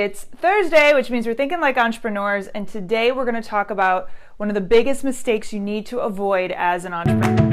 It's Thursday, which means we're thinking like entrepreneurs, and today we're going to talk about one of the biggest mistakes you need to avoid as an entrepreneur.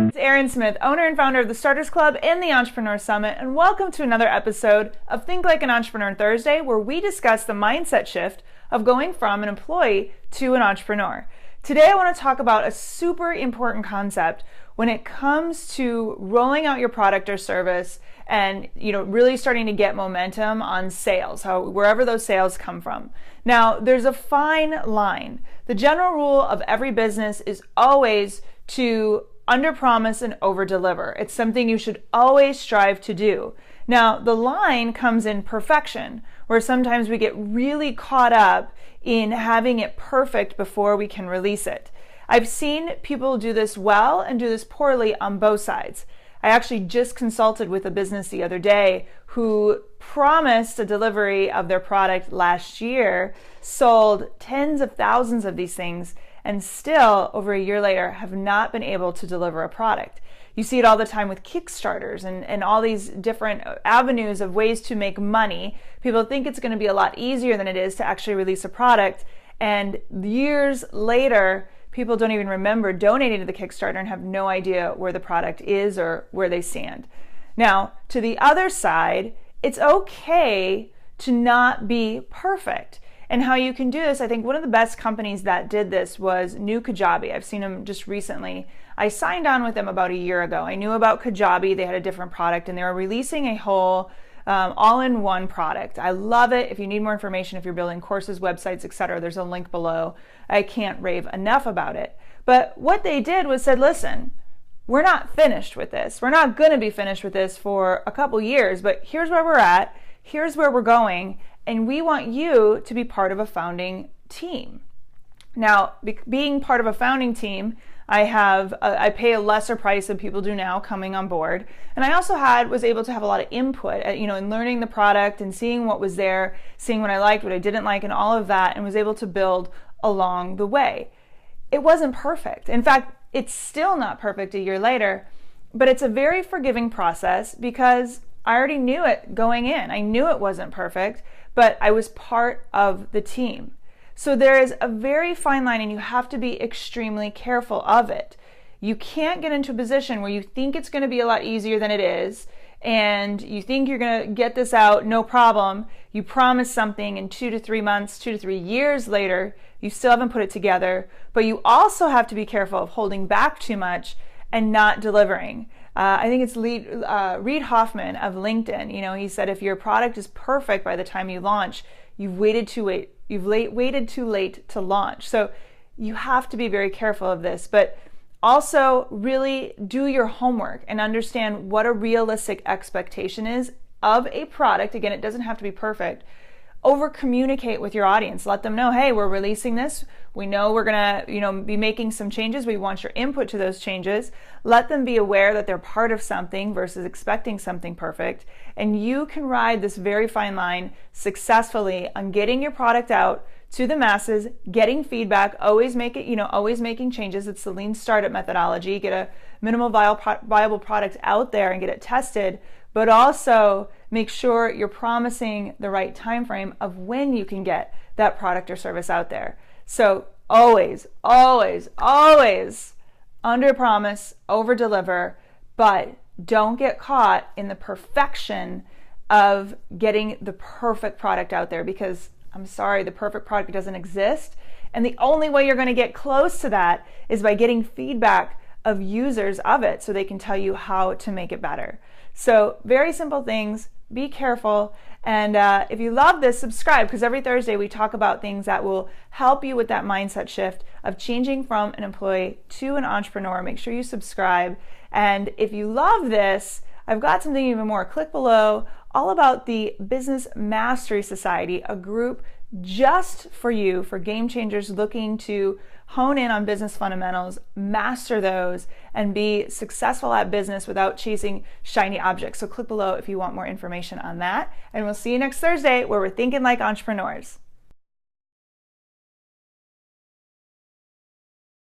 It's Erin Smith, owner and founder of the Starters Club and the Entrepreneur Summit, and welcome to another episode of Think Like an Entrepreneur Thursday, where we discuss the mindset shift of going from an employee to an entrepreneur. Today I want to talk about a super important concept when it comes to rolling out your product or service and really starting to get momentum on sales, wherever those sales come from. Now, there's a fine line. The general rule of every business is always to underpromise and overdeliver. It's something you should always strive to do. Now, the line comes in perfection, where sometimes we get really caught up in having it perfect before we can release it. I've seen people do this well and do this poorly on both sides. I actually just consulted with a business the other day who promised a delivery of their product last year, sold tens of thousands of these things, and still, over a year later, have not been able to deliver a product. You see it all the time with Kickstarters and all these different avenues of ways to make money. People think it's going to be a lot easier than it is to actually release a product, and years later, people don't even remember donating to the Kickstarter and have no idea where the product is or where they stand. Now, to the other side, it's okay to not be perfect. And how you can do this, I think one of the best companies that did this was New Kajabi. I've seen them just recently. I signed on with them about a year ago. I knew about Kajabi. They had a different product and they were releasing a whole all-in-one product. I love it. If you need more information, if you're building courses, websites, etc., there's a link below. I can't rave enough about it. But what they did was said, listen, we're not finished with this. We're not going to be finished with this for a couple years, but here's where we're at. Here's where we're going. And we want you to be part of a founding team. Now, being part of a founding team, I pay a lesser price than people do now coming on board. And I also was able to have a lot of input, in learning the product and seeing what was there, seeing what I liked, what I didn't like, and all of that, and was able to build along the way. It wasn't perfect. In fact, it's still not perfect a year later, but it's a very forgiving process because I already knew it going in. I knew it wasn't perfect, but I was part of the team. So there is a very fine line and you have to be extremely careful of it. You can't get into a position where you think it's going to be a lot easier than it is and you think you're going to get this out, no problem. You promise something and 2 to 3 months, 2 to 3 years later, you still haven't put it together. But you also have to be careful of holding back too much and not delivering. I think it's Reid Hoffman of LinkedIn. He said if your product is perfect by the time you launch, you've waited too late to launch. So you have to be very careful of this, but also really do your homework and understand what a realistic expectation is of a product. Again, it doesn't have to be perfect. Over communicate with your audience. Let them know, hey, we're releasing this. We know we're gonna, be making some changes. We want your input to those changes. Let them be aware that they're part of something versus expecting something perfect. And you can ride this very fine line successfully on getting your product out to the masses, getting feedback, always making changes. It's the lean startup methodology. Get a minimal viable product out there and get it tested, but also make sure you're promising the right time frame of when you can get that product or service out there. So always, always, always under-promise, over-deliver, but don't get caught in the perfection of getting the perfect product out there because, I'm sorry, the perfect product doesn't exist. And the only way you're going to get close to that is by getting feedback of users of it so they can tell you how to make it better. So very simple things. Be careful. And if you love this, subscribe, because every Thursday we talk about things that will help you with that mindset shift of changing from an employee to an entrepreneur. Make sure you subscribe. And if you love this, I've got something even more. Click below, all about the Business Mastery Society, a group just for you, for game changers looking to hone in on business fundamentals, master those, and be successful at business without chasing shiny objects. So click below if you want more information on that. And we'll see you next Thursday where we're thinking like entrepreneurs.